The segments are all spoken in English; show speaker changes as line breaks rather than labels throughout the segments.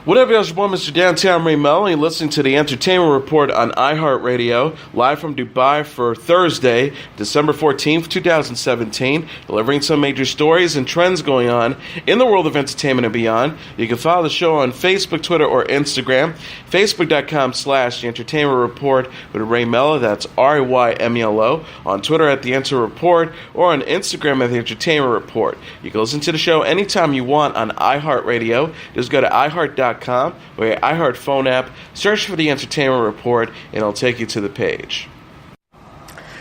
What up, y'all? It's your boy, Mr. Downtown Melo. You're listening to the Entertainment Report on iHeartRadio, live from Dubai for Thursday, December 14th, 2017, delivering some major stories and trends going on in the world of entertainment and beyond. You can follow the show on Facebook, Twitter, or Instagram. Facebook.com/The Entertainment Report with Ray Melo, that's RAYMELO. On Twitter at The Enter Report, or on Instagram at The Entertainment Report. You can listen to the show anytime you want on iHeartRadio. Just go to iHeart.com or your iHeart phone app, search for The Entertainment Report, and it'll take you to the page.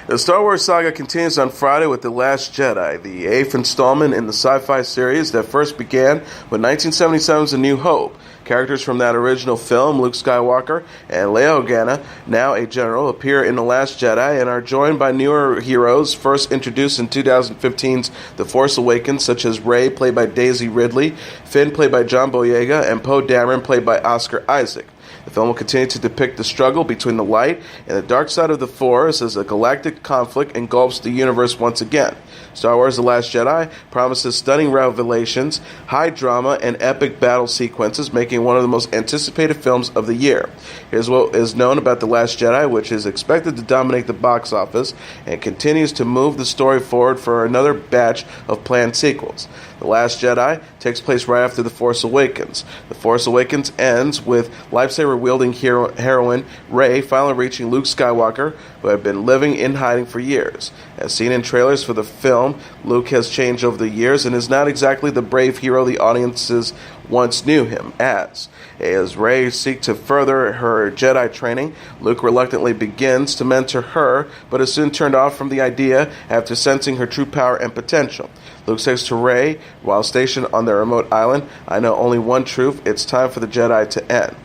The Star Wars saga continues on Friday with The Last Jedi, the 8th installment in the sci-fi series that first began with 1977's A New Hope. Characters from that original film, Luke Skywalker and Leia Organa, now a general, appear in The Last Jedi and are joined by newer heroes first introduced in 2015's The Force Awakens, such as Rey, played by Daisy Ridley, Finn, played by John Boyega, and Poe Dameron, played by Oscar Isaac. The film will continue to depict the struggle between the light and the dark side of the Force as a galactic conflict engulfs the universe once again. Star Wars The Last Jedi promises stunning revelations, high drama, and epic battle sequences, making one of the most anticipated films of the year. Here's what is known about The Last Jedi, which is expected to dominate the box office and continues to move the story forward for another batch of planned sequels. The Last Jedi takes place right after The Force Awakens. The Force Awakens ends with lightsaber-wielding heroine Rey finally reaching Luke Skywalker, who had been living in hiding for years. As seen in trailers for the film, Luke has changed over the years and is not exactly the brave hero the audiences once knew him as. As Rey seeks to further her Jedi training, Luke reluctantly begins to mentor her, but is soon turned off from the idea after sensing her true power and potential. Luke says to Rey, while stationed on their remote island, "I know only one truth, it's time for the Jedi to end."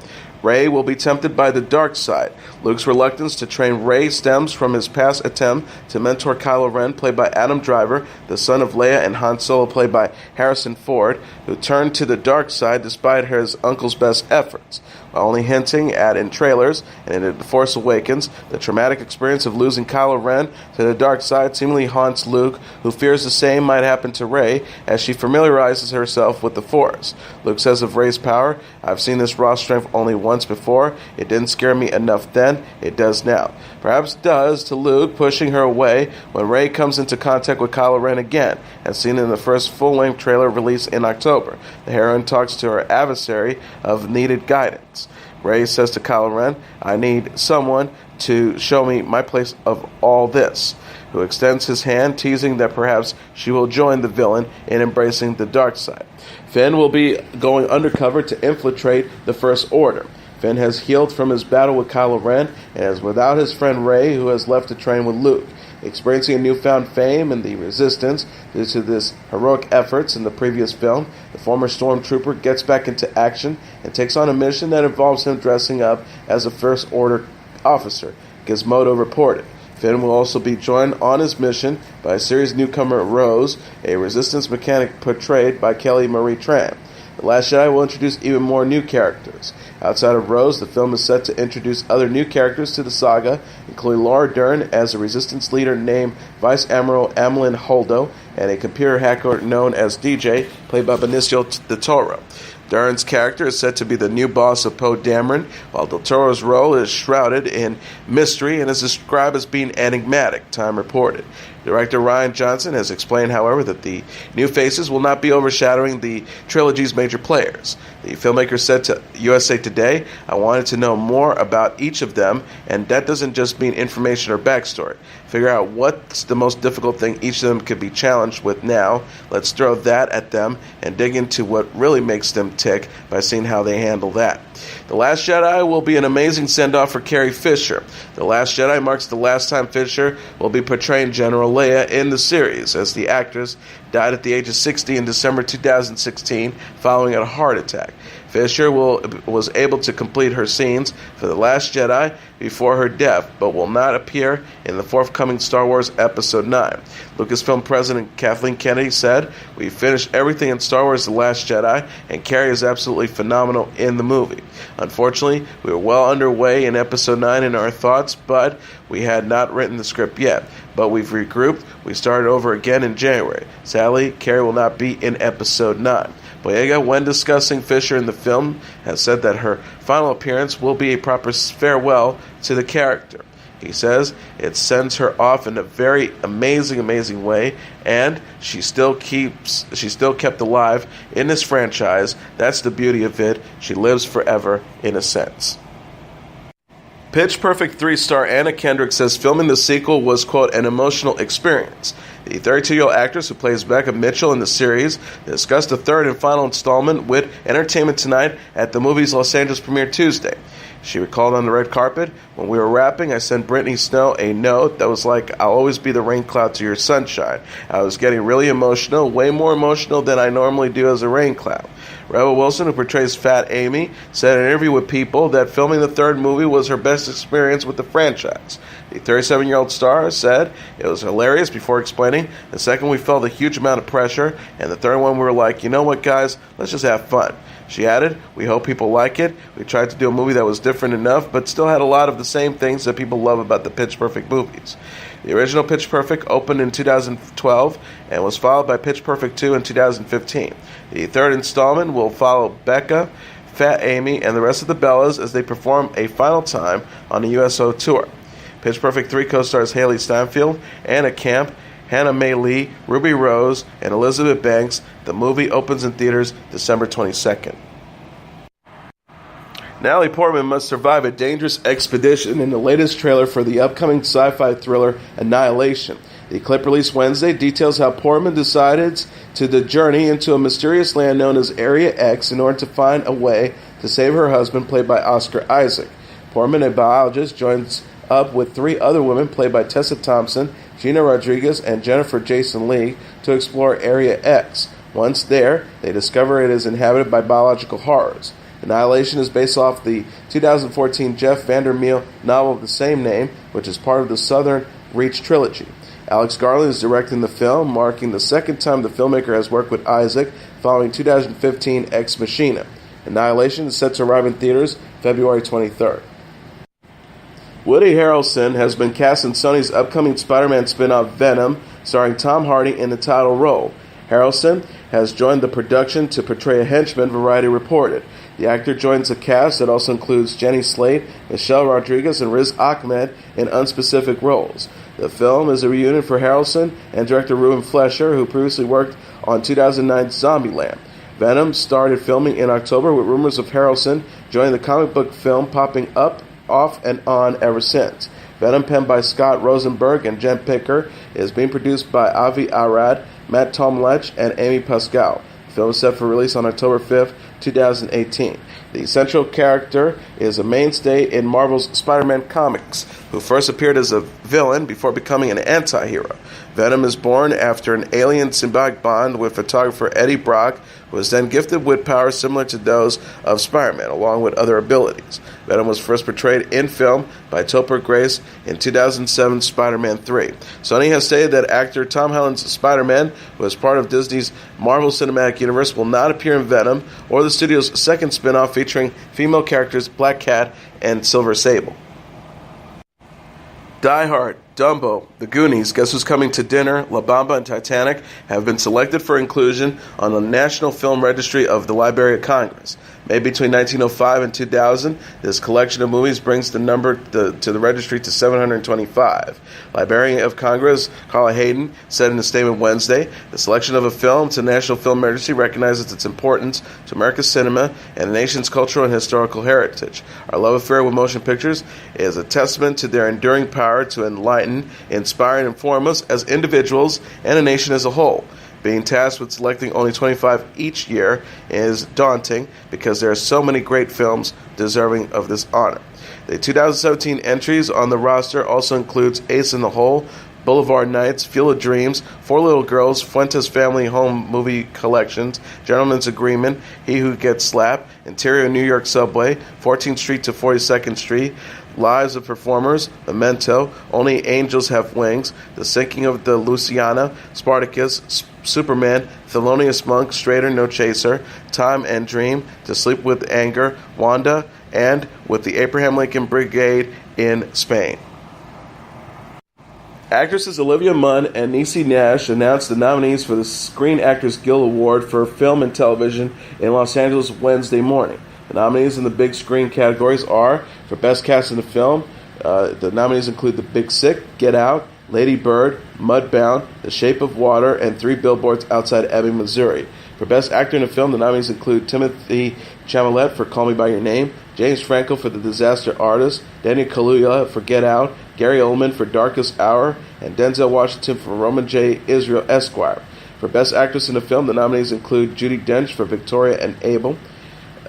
Rey will be tempted by the dark side. Luke's reluctance to train Rey stems from his past attempt to mentor Kylo Ren, played by Adam Driver, the son of Leia, and Han Solo, played by Harrison Ford, who turned to the dark side despite his uncle's best efforts. While only hinting at in trailers and in The Force Awakens, the traumatic experience of losing Kylo Ren to the dark side seemingly haunts Luke, who fears the same might happen to Rey as she familiarizes herself with the Force. Luke says of Rey's power, "I've seen this raw strength only once before. It didn't scare me enough then. It does now." Perhaps does to Luke, pushing her away when Rey comes into contact with Kylo Ren again, as seen in the first full-length trailer released in October. The heroine talks to her adversary of needed guidance. Rey says to Kylo Ren, "I need someone to show me my place of all this," who extends his hand, teasing that perhaps she will join the villain in embracing the dark side. Finn will be going undercover to infiltrate the First Order. Finn has healed from his battle with Kylo Ren and is without his friend Rey, who has left to train with Luke. Experiencing a newfound fame in the Resistance due to his heroic efforts in the previous film, the former stormtrooper gets back into action and takes on a mission that involves him dressing up as a First Order officer, Gizmodo reported. Finn will also be joined on his mission by a series newcomer Rose, a Resistance mechanic portrayed by Kelly Marie Tran. The Last Jedi will introduce even more new characters. Outside of Rose, the film is set to introduce other new characters to the saga, including Laura Dern as a Resistance leader named Vice Admiral Amelin Holdo, and a computer hacker known as DJ, played by Benicio del Toro. Dern's character is said to be the new boss of Poe Dameron, while Del Toro's role is shrouded in mystery and is described as being enigmatic, Time reported. Director Rian Johnson has explained, however, that the new faces will not be overshadowing the trilogy's major players. The filmmaker said to USA Today, "I wanted to know more about each of them, and that doesn't just mean information or backstory. Figure out what's the most difficult thing each of them could be challenged with now. Let's throw that at them and dig into what really makes them tick by seeing how they handle that." The Last Jedi will be an amazing send-off for Carrie Fisher. The Last Jedi marks the last time Fisher will be portraying General Leia in the series, as the actress died at the age of 60 in December 2016 following a heart attack. Fisher was able to complete her scenes for The Last Jedi before her death, but will not appear in the forthcoming Star Wars Episode 9. Lucasfilm President Kathleen Kennedy said, "We finished everything in Star Wars The Last Jedi, and Carrie is absolutely phenomenal in the movie. Unfortunately, we were well underway in Episode 9 in our thoughts, but we had not written the script yet. But we've regrouped. We started over again in January. Sadly, Carrie will not be in Episode 9. Boyega, when discussing Fisher in the film, has said that her final appearance will be a proper farewell to the character. He says it sends her off in a very amazing way, and she still kept alive in this franchise. That's the beauty of it. She lives forever, in a sense. Pitch Perfect 3 star Anna Kendrick says filming the sequel was, quote, an emotional experience. The 32-year-old actress who plays Becca Mitchell in the series discussed the third and final installment with Entertainment Tonight at the movie's Los Angeles premiere Tuesday. She recalled on the red carpet, when we were wrapping, I sent Brittany Snow a note that was like, I'll always be the rain cloud to your sunshine. I was getting really emotional, way more emotional than I normally do as a rain cloud. Rebel Wilson, who portrays Fat Amy, said in an interview with People that filming the third movie was her best experience with the franchise. The 37-year-old star said it was hilarious before explaining, the second we felt a huge amount of pressure, and the third one we were like, you know what guys, let's just have fun. She added, we hope people like it. We tried to do a movie that was different enough, but still had a lot of the same things that people love about the Pitch Perfect movies. The original Pitch Perfect opened in 2012 and was followed by Pitch Perfect 2 in 2015. The third installment will follow Becca, Fat Amy, and the rest of the Bellas as they perform a final time on the USO tour. Pitch Perfect 3 co-stars Haley Steinfeld, Anna Camp, Hannah Mae Lee, Ruby Rose, and Elizabeth Banks. The movie opens in theaters December 22nd. Natalie Portman must survive a dangerous expedition in the latest trailer for the upcoming sci-fi thriller Annihilation. The clip released Wednesday details how Portman decided to journey into a mysterious land known as Area X in order to find a way to save her husband, played by Oscar Isaac. Portman, a biologist, joins up with three other women, played by Tessa Thompson, Gina Rodriguez, and Jennifer Jason Leigh, to explore Area X. Once there, they discover it is inhabited by biological horrors. Annihilation is based off the 2014 Jeff Vandermeer novel of the same name, which is part of the Southern Reach trilogy. Alex Garland is directing the film, marking the second time the filmmaker has worked with Isaac following 2015 Ex Machina. Annihilation is set to arrive in theaters February 23rd. Woody Harrelson has been cast in Sony's upcoming Spider-Man spin-off Venom, starring Tom Hardy in the title role. Harrelson has joined the production to portray a henchman, Variety reported. The actor joins a cast that also includes Jenny Slate, Michelle Rodriguez, and Riz Ahmed in unspecific roles. The film is a reunion for Harrelson and director Ruben Fleischer, who previously worked on 2009's Zombieland. Venom started filming in October, with rumors of Harrelson joining the comic book film popping up, off, and on ever since. Venom, penned by Scott Rosenberg and Jen Picker, is being produced by Avi Arad, Matt Tomlech, and Amy Pascal. The film is set for release on October 5th, 2018. The central character is a mainstay in Marvel's Spider-Man comics, who first appeared as a villain before becoming an anti-hero. Venom is born after an alien symbiotic bond with photographer Eddie Brock, who was then gifted with powers similar to those of Spider-Man, along with other abilities. Venom was first portrayed in film by Topher Grace in 2007's Spider-Man 3. Sony has stated that actor Tom Holland's Spider-Man, who is part of Disney's Marvel Cinematic Universe, will not appear in Venom or the studio's second spin-off featuring female characters Black Cat and Silver Sable. Die Hard, Dumbo, The Goonies, Guess Who's Coming to Dinner, La Bamba, and Titanic have been selected for inclusion on the National Film Registry of the Library of Congress. Made between 1905 and 2000, this collection of movies brings the number to the registry to 725. Librarian of Congress Carla Hayden said in a statement Wednesday, the selection of a film to the National Film Registry recognizes its importance to America's cinema and the nation's cultural and historical heritage. Our love affair with motion pictures is a testament to their enduring power to enlighten, inspire, and inform us as individuals and a nation as a whole. Being tasked with selecting only 25 each year is daunting because there are so many great films deserving of this honor. The 2017 entries on the roster also includes Ace in the Hole, Boulevard Nights, Field of Dreams, Four Little Girls, Fuentes Family Home Movie Collections, Gentleman's Agreement, He Who Gets Slapped, Interior New York Subway, 14th Street to 42nd Street, Lives of Performers, Memento, Only Angels Have Wings, The Sinking of the Louisiana, Spartacus, Superman, Thelonious Monk, Straighter No Chaser, Time and Dream, To Sleep with Anger, Wanda, and with the Abraham Lincoln Brigade in Spain. Actresses Olivia Munn and Niecy Nash announced the nominees for the Screen Actors Guild Award for Film and Television in Los Angeles Wednesday morning. The nominees in the big screen categories are, for Best Cast in a Film, the nominees include The Big Sick, Get Out, Lady Bird, Mudbound, The Shape of Water, and 3 Billboards Outside Ebbing, Missouri. For Best Actor in a Film, the nominees include Timothy Chalamet for Call Me By Your Name, James Franco for The Disaster Artist, Daniel Kaluuya for Get Out, Gary Oldman for Darkest Hour, and Denzel Washington for Roman J. Israel Esquire. For Best Actress in a Film, the nominees include Judi Dench for Victoria and Abel,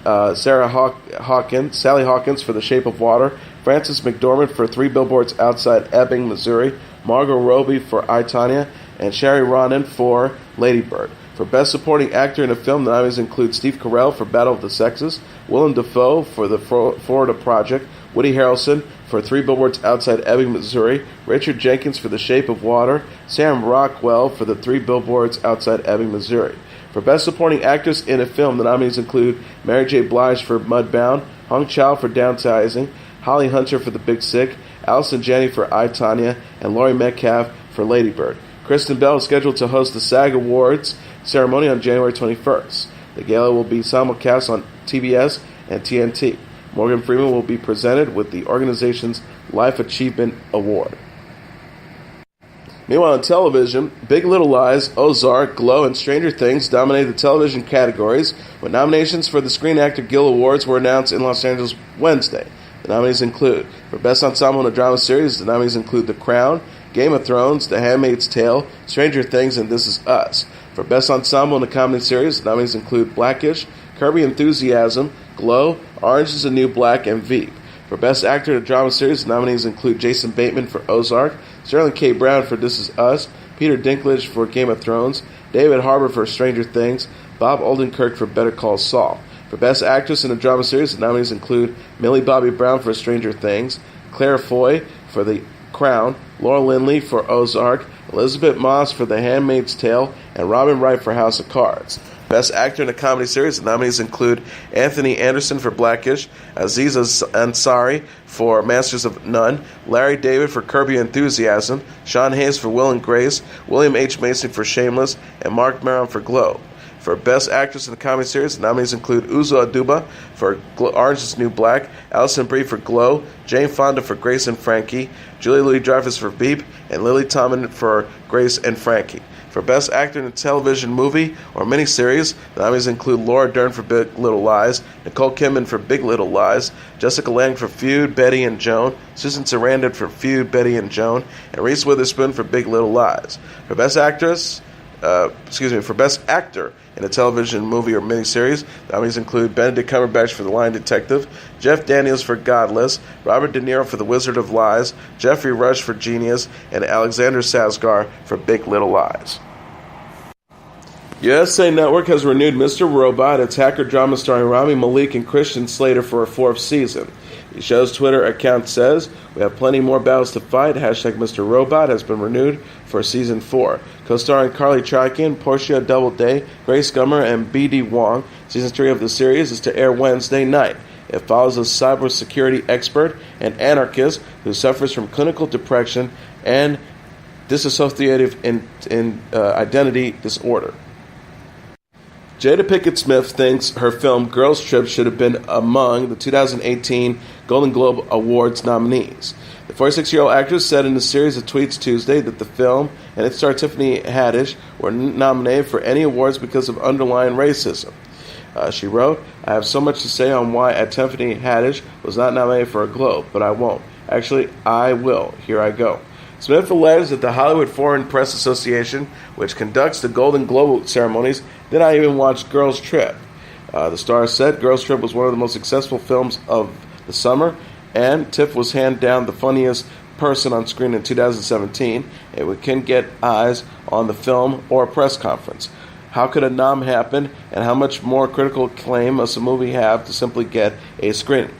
Sally Hawkins for The Shape of Water, Frances McDormand for 3 Billboards Outside Ebbing, Missouri, Margot Robbie for I, Tonya, and Sherry Ronan for Lady Bird. For Best Supporting Actor in a Film, the nominees include Steve Carell for Battle of the Sexes, Willem Dafoe for The Florida Project, Woody Harrelson for 3 Billboards Outside Ebbing, Missouri, Richard Jenkins for The Shape of Water, Sam Rockwell for the 3 Billboards Outside Ebbing, Missouri. For Best Supporting Actress in a Film, the nominees include Mary J. Blige for Mudbound, Hong Chow for Downsizing, Holly Hunter for The Big Sick, Allison Janney for I, Tonya, and Laurie Metcalf for Lady Bird. Kristen Bell is scheduled to host the SAG Awards ceremony on January 21st. The gala will be simulcast on TBS and TNT. Morgan Freeman will be presented with the organization's Life Achievement Award. Meanwhile, on television, Big Little Lies, Ozark, Glow, and Stranger Things dominated the television categories, when nominations for the Screen Actor Guild Awards were announced in Los Angeles Wednesday. The nominees include, for Best Ensemble in a Drama Series, the nominees include The Crown, Game of Thrones, The Handmaid's Tale, Stranger Things, and This Is Us. For Best Ensemble in a Comedy Series, the nominees include Blackish, Curb Your Enthusiasm, Glow, Orange is the New Black, and Veep. For Best Actor in a Drama Series, the nominees include Jason Bateman for Ozark, Sterling K. Brown for This Is Us, Peter Dinklage for Game of Thrones, David Harbour for Stranger Things, Bob Odenkirk for Better Call Saul. For Best Actress in a Drama Series, the nominees include Millie Bobby Brown for Stranger Things, Claire Foy for The Crown, Laura Linney for Ozark, Elizabeth Moss for The Handmaid's Tale, and Robin Wright for House of Cards. Best Actor in a Comedy Series, the nominees include Anthony Anderson for Blackish, Aziz Ansari for Masters of None, Larry David for Curb Your Enthusiasm, Sean Hayes for Will and Grace, William H. Macy for Shameless, and Mark Maron for Glow. For Best Actress in a Comedy Series, the nominees include Uzo Aduba for Orange is the New Black, Alison Brie for Glow, Jane Fonda for Grace and Frankie, Julia Louis-Dreyfus for Veep, and Lily Tomlin for Grace and Frankie. For Best Actor in a Television Movie or Miniseries, the nominees include Laura Dern for Big Little Lies, Nicole Kidman for Big Little Lies, Jessica Lange for Feud, Betty and Joan, Susan Sarandon for Feud, Betty and Joan, and Reese Witherspoon for Big Little Lies. For Best Actor in a Television Movie or Miniseries, the nominees include Benedict Cumberbatch for The Lying Detective, Jeff Daniels for Godless, Robert De Niro for The Wizard of Lies, Jeffrey Rush for Genius, and Alexander Skarsgård for Big Little Lies. USA Network has renewed Mr. Robot, its hacker drama starring Rami Malek and Christian Slater, for a 4th season. The show's Twitter account says, "We have plenty more battles to fight. Hashtag Mr. Robot has been renewed for Season 4. Co-starring Carly Chaikin, Portia Doubleday, Grace Gummer, and B.D. Wong, Season 3 of the series is to air Wednesday night. It follows a cybersecurity expert and anarchist who suffers from clinical depression and dissociative identity disorder." Jada Pinkett Smith thinks her film Girls Trip should have been among the 2018 Golden Globe Awards nominees. The 46-year-old actress said in a series of tweets Tuesday that the film and its star Tiffany Haddish were nominated for any awards because of underlying racism. She wrote, "I have so much to say on why Tiffany Haddish was not nominated for a Globe, but I won't. Actually, I will. Here I go." Smith alleged that the Hollywood Foreign Press Association, which conducts the Golden Globe ceremonies, did not even watch Girls Trip. The star said Girls Trip was one of the most successful films of the summer, and Tiff was hands down the funniest person on screen in 2017, and we couldn't get eyes on the film or a press conference. How could a nom happen, and how much more critical acclaim must a movie have to simply get a screening?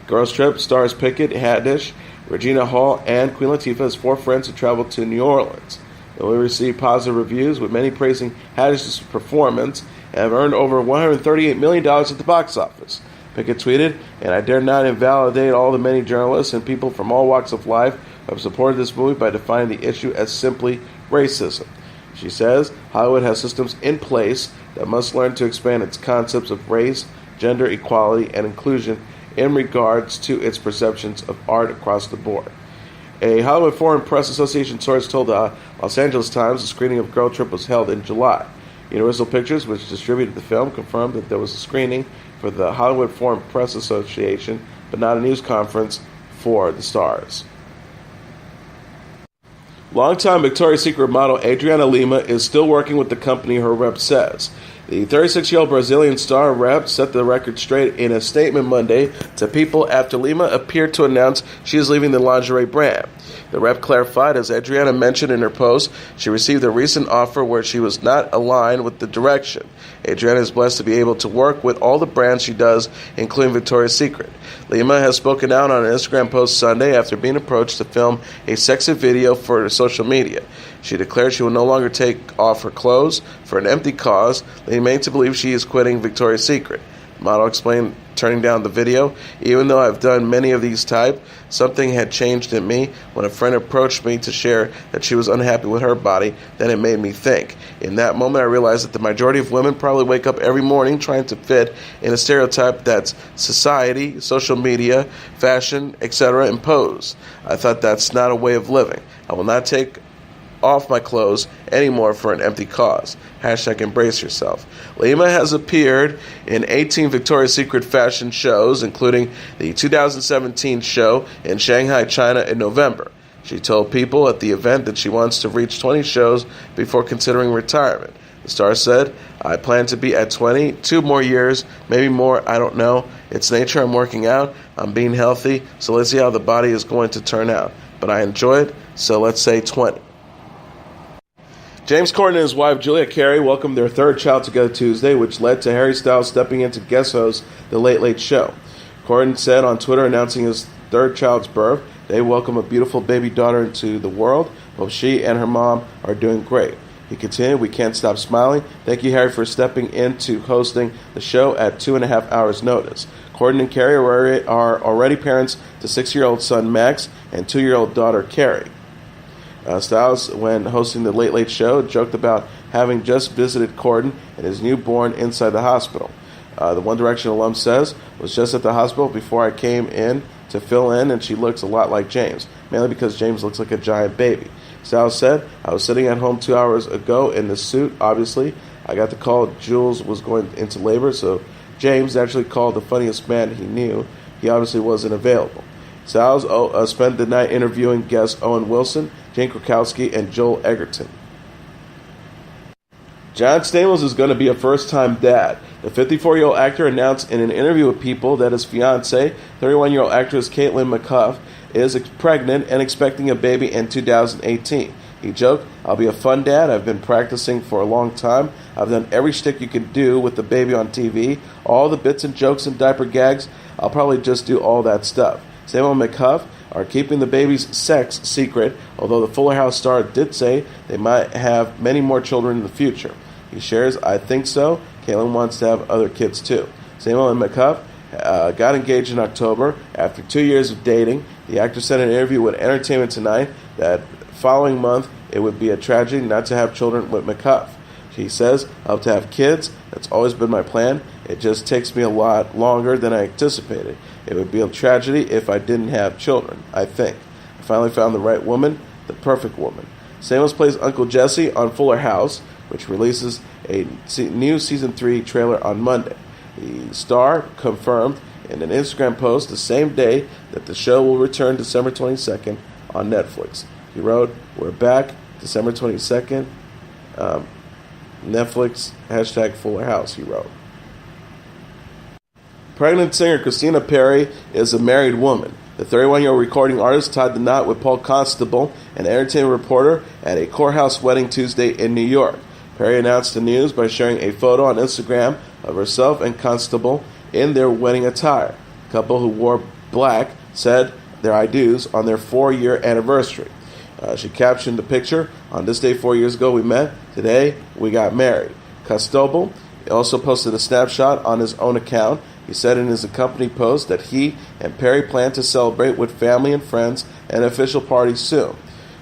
Girls Trip stars Pinkett Haddish, Regina Hall, and Queen Latifah as 4 friends who traveled to New Orleans. They will receive positive reviews, with many praising Haddish's performance, and have earned over $138 million at the box office. Pinkett tweeted, "And I dare not invalidate all the many journalists and people from all walks of life have supported this movie by defining the issue as simply racism. She says Hollywood has systems in place that must learn to expand its concepts of race, gender equality, and inclusion in regards to its perceptions of art across the board. A Hollywood Foreign Press Association source told the Los Angeles Times the screening of Girl Trip was held in July. Universal Pictures, which distributed the film, confirmed that there was a screening for the Hollywood Foreign Press Association, but not a news conference for the stars. Longtime Victoria's Secret model Adriana Lima is still working with the company, her rep says. The 36-year-old Brazilian star rep set the record straight in a statement Monday to People after Lima appeared to announce she is leaving the lingerie brand. The rep clarified, as Adriana mentioned in her post, she received a recent offer where she was not aligned with the direction. Adriana is blessed to be able to work with all the brands she does, including Victoria's Secret. Lima has spoken out on an Instagram post Sunday after being approached to film a sexy video for social media. She declared she will no longer take off her clothes for an empty cause, leading many to believe she is quitting Victoria's Secret. The model explained turning down the video. Even though I've done many of these type, something had changed in me when a friend approached me to share that she was unhappy with her body. Then it made me think. In that moment, I realized that the majority of women probably wake up every morning trying to fit in a stereotype that's society, social media, fashion, etc. imposed. I thought that's not a way of living. I will not take off my clothes anymore for an empty cause. #embrace yourself. Lima has appeared in 18 Victoria's Secret fashion shows, including the 2017 show in Shanghai, China in November. She told People at the event that she wants to reach 20 shows before considering retirement. The star said, I plan to be at 20, 2 more years, maybe more, I don't know. It's nature, I'm working out, I'm being healthy, so let's see how the body is going to turn out. But I enjoy it, so let's say 20. James Corden and his wife Julia Carey welcomed their third child together Tuesday, which led to Harry Styles stepping in to guest host The Late Late Show. Corden said on Twitter, announcing his third child's birth, they welcome a beautiful baby daughter into the world. Both she and her mom are doing great. He continued, we can't stop smiling. Thank you, Harry, for stepping into hosting the show at 2.5 hours' notice. Corden and Carey are already parents to 6-year-old son Max and 2-year-old daughter Carey. Styles, when hosting the Late Late Show, joked about having just visited Corden and his newborn inside the hospital. The One Direction alum says, was just at the hospital before I came in to fill in, and she looks a lot like James, mainly because James looks like a giant baby. Styles said, I was sitting at home 2 hours ago in this suit, obviously. I got the call Jules was going into labor, so James actually called the funniest man he knew. He obviously wasn't available. Styles spent the night interviewing guests Owen Wilson, Jane Krakowski, and Joel Egerton. John Stamos is going to be a first-time dad. The 54-year-old actor announced in an interview with People that his fiancée, 31-year-old actress Caitlin McCuff, is pregnant and expecting a baby in 2018. He joked, I'll be a fun dad. I've been practicing for a long time. I've done every shtick you can do with the baby on TV, all the bits and jokes and diaper gags. I'll probably just do all that stuff. Stamos and McCuff are keeping the baby's sex secret, although the Fuller House star did say they might have many more children in the future. He shares, I think so. Caitlin wants to have other kids too. Stamos and McCuff got engaged in October after 2 years of dating. The actor said in an interview with Entertainment Tonight that following month it would be a tragedy not to have children with McCuff. He says, I hope to have kids. That's always been my plan. It just takes me a lot longer than I anticipated. It would be a tragedy if I didn't have children, I think. I finally found the right woman, the perfect woman. Stamos plays Uncle Jesse on Fuller House, which releases a new Season 3 trailer on Monday. The star confirmed in an Instagram post the same day that the show will return December 22nd on Netflix. He wrote, we're back, December 22nd, Netflix, #Fuller House, he wrote. Pregnant singer Christina Perri is a married woman. The 31-year-old recording artist tied the knot with Paul Constable, an entertainment reporter, at a courthouse wedding Tuesday in New York. Perri announced the news by sharing a photo on Instagram of herself and Constable in their wedding attire. The couple who wore black said their I do's on their 4-year anniversary. She captioned the picture, on this day 4 years ago we met, today we got married. Constable He also posted a snapshot on his own account. He said in his accompanied post that he and Perry plan to celebrate with family and friends at an official party soon.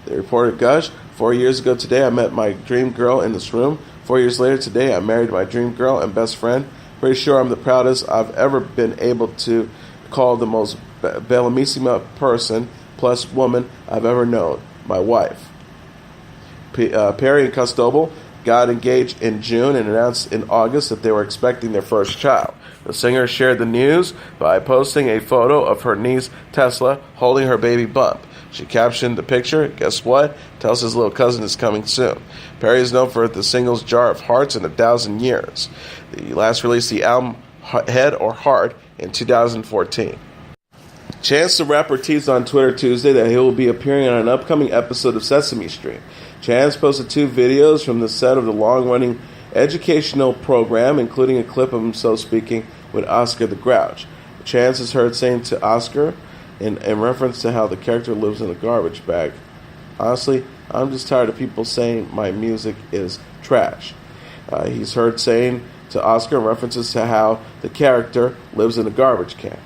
They reported, Gush, 4 years ago today I met my dream girl in this room. 4 years later today I married my dream girl and best friend. Pretty sure I'm the proudest I've ever been able to call the most bellissima person plus woman I've ever known, my wife. Perry and Costable got engaged in June and announced in August that they were expecting their first child. The singer shared the news by posting a photo of her niece Tesla holding her baby bump. She captioned the picture, guess what? Tells his little cousin is coming soon. Perry is known for the singles Jar of Hearts and 1,000 Years. He last released the album Head or Heart in 2014. Chance the Rapper teased on Twitter Tuesday that he will be appearing on an upcoming episode of Sesame Street. Chance posted 2 videos from the set of the long-running educational program, including a clip of himself speaking with Oscar the Grouch. Chance is heard saying to Oscar, in reference to how the character lives in a garbage bag, honestly, I'm just tired of people saying my music is trash. He's heard saying to Oscar in references to how the character lives in a garbage can.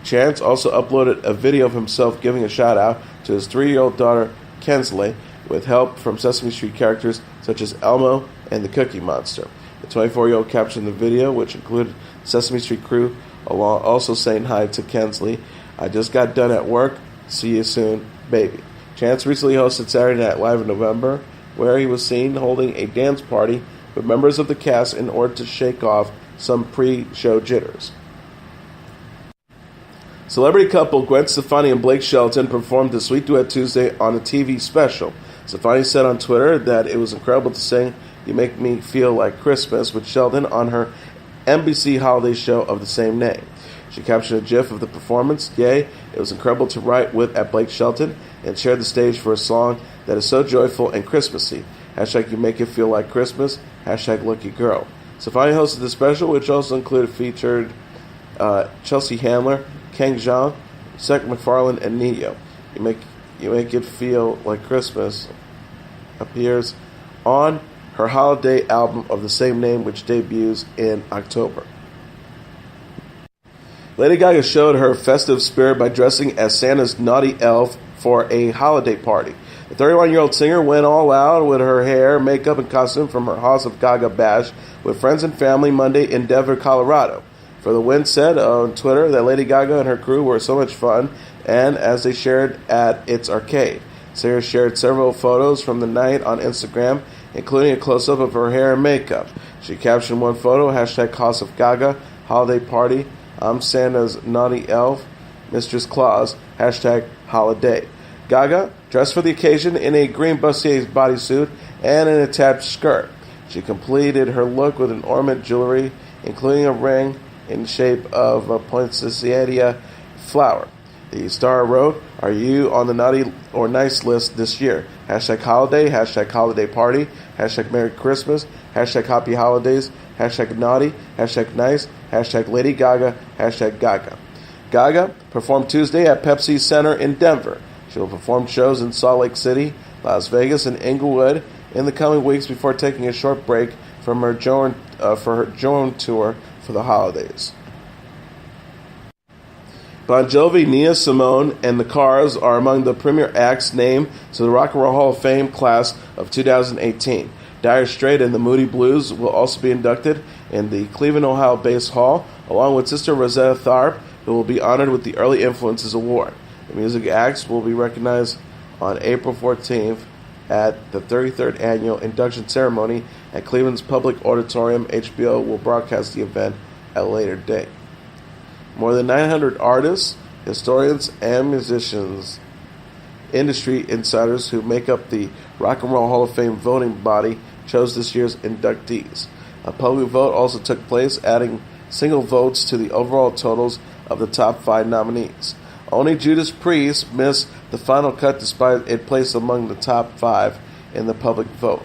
Chance also uploaded a video of himself giving a shout-out to his 3-year-old daughter, Kensley, with help from Sesame Street characters such as Elmo and the Cookie Monster. The 24-year-old captioned the video, which included Sesame Street crew also saying hi to Kensley. I just got done at work. See you soon, baby. Chance recently hosted Saturday Night Live in November, where he was seen holding a dance party with members of the cast in order to shake off some pre-show jitters. Celebrity couple Gwen Stefani and Blake Shelton performed the Sweet Duet Tuesday on a TV special. Stefani said on Twitter that it was incredible to sing You Make Me Feel Like Christmas with Sheldon on her NBC holiday show of the same name. She captioned a gif of the performance. Yay, it was incredible to write with at Blake Shelton and share the stage for a song that is so joyful and Christmassy. Hashtag You Make It Feel Like Christmas. Hashtag Lucky Girl. Stefani hosted the special, which also featured Chelsea Handler, Kang Zhang, Seth MacFarlane, and Neo. You Make It Feel Like Christmas appears on her holiday album of the same name, which debuts in October. Lady Gaga showed her festive spirit by dressing as Santa's naughty elf for a holiday party. The 31-year-old singer went all out with her hair, makeup, and costume from her House of Gaga bash with friends and family Monday in Denver, Colorado. For the Win said on Twitter that Lady Gaga and her crew were so much fun, and as they shared at its arcade. Sarah shared several photos from the night on Instagram, including a close-up of her hair and makeup. She captioned one photo, hashtag House of Gaga, holiday party, I'm Santa's naughty elf, Mistress Claus, hashtag holiday. Gaga, dressed for the occasion in a green bustier bodysuit and an attached skirt. She completed her look with an ornament jewelry, including a ring in the shape of a poinsettia flower. The star wrote, are you on the naughty or nice list this year? Hashtag holiday, hashtag holiday party, hashtag Merry Christmas, hashtag Happy Holidays, hashtag naughty, hashtag nice, hashtag Lady Gaga, hashtag Gaga. Gaga performed Tuesday at Pepsi Center in Denver. She will perform shows in Salt Lake City, Las Vegas, and Inglewood in the coming weeks before taking a short break from her Joan tour for the holidays. Bon Jovi, Nia Simone, and the Cars are among the premier acts named to the Rock and Roll Hall of Fame class of 2018. Dire Straits and the Moody Blues will also be inducted in the Cleveland, Ohio-based hall, along with Sister Rosetta Tharpe, who will be honored with the Early Influences Award. The music acts will be recognized on April 14th at the 33rd Annual Induction Ceremony at Cleveland's Public Auditorium. HBO will broadcast the event at a later date. More than 900 artists, historians, and musicians, industry insiders who make up the Rock and Roll Hall of Fame voting body chose this year's inductees. A public vote also took place, adding single votes to the overall totals of the top 5 nominees. Only Judas Priest missed the final cut despite it placed among the top 5 in the public vote.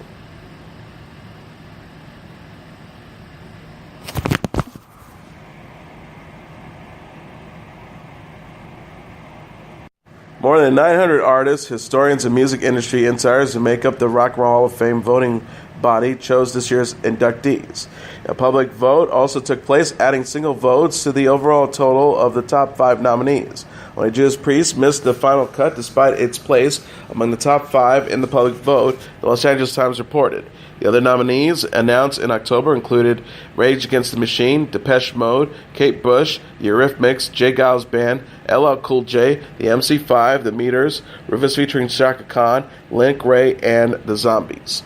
More than 900 artists, historians, and music industry insiders who make up the Rock and Roll Hall of Fame voting body chose this year's inductees. A public vote also took place, adding single votes to the overall total of the top 5 nominees. Only Judas Priest missed the final cut despite its place among the top 5 in the public vote, the Los Angeles Times reported. The other nominees announced in October included Rage Against the Machine, Depeche Mode, Kate Bush, The Eurythmics, Jay Giles Band, LL Cool J, the MC5, The Meters, Rufus featuring Shaka Khan, Link Ray, and The Zombies.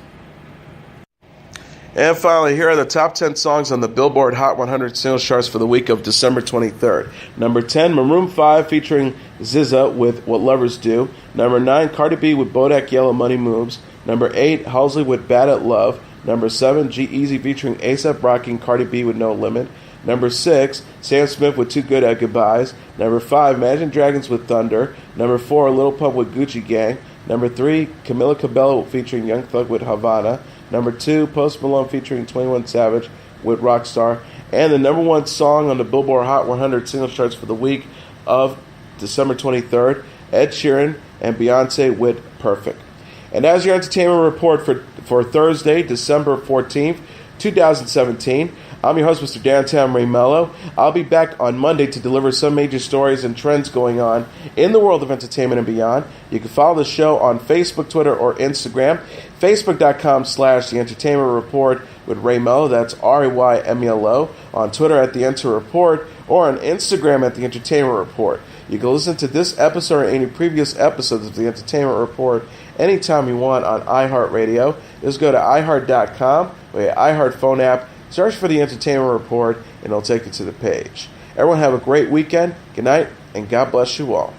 And finally, here are the top 10 songs on the Billboard Hot 100 singles charts for the week of December 23rd. Number 10, Maroon 5 featuring SZA with What Lovers Do. Number 9, Cardi B with Bodak Yellow Money Moves. Number 8, Halsey with Bad at Love. Number 7, G-Eazy featuring A$AP Rocky and Cardi B with No Limit. Number 6, Sam Smith with Too Good at Goodbyes. Number 5, Imagine Dragons with Thunder. Number 4, Lil Pump with Gucci Gang. Number 3, Camila Cabello featuring Young Thug with Havana. Number 2, Post Malone featuring 21 Savage with Rockstar. And the number 1 song on the Billboard Hot 100 singles charts for the week of December 23rd, Ed Sheeran and Beyonce with Perfect. And as your entertainment report for Thursday, December 14th, 2017, I'm your host, Mr. Downtown Ray Melo. I'll be back on Monday to deliver some major stories and trends going on in the world of entertainment and beyond. You can follow the show on Facebook, Twitter, or Instagram. Facebook.com/The Entertainment Report with Ray Melo. That's RAYMELO. On Twitter at The Enter Report, or on Instagram at The Entertainment Report. You can listen to this episode or any previous episodes of The Entertainment Report anytime you want on iHeartRadio. Just go to iHeart.com or your iHeart phone app. Search for The Entertainment Report, and it'll take you to the page. Everyone have a great weekend. Good night, and God bless you all.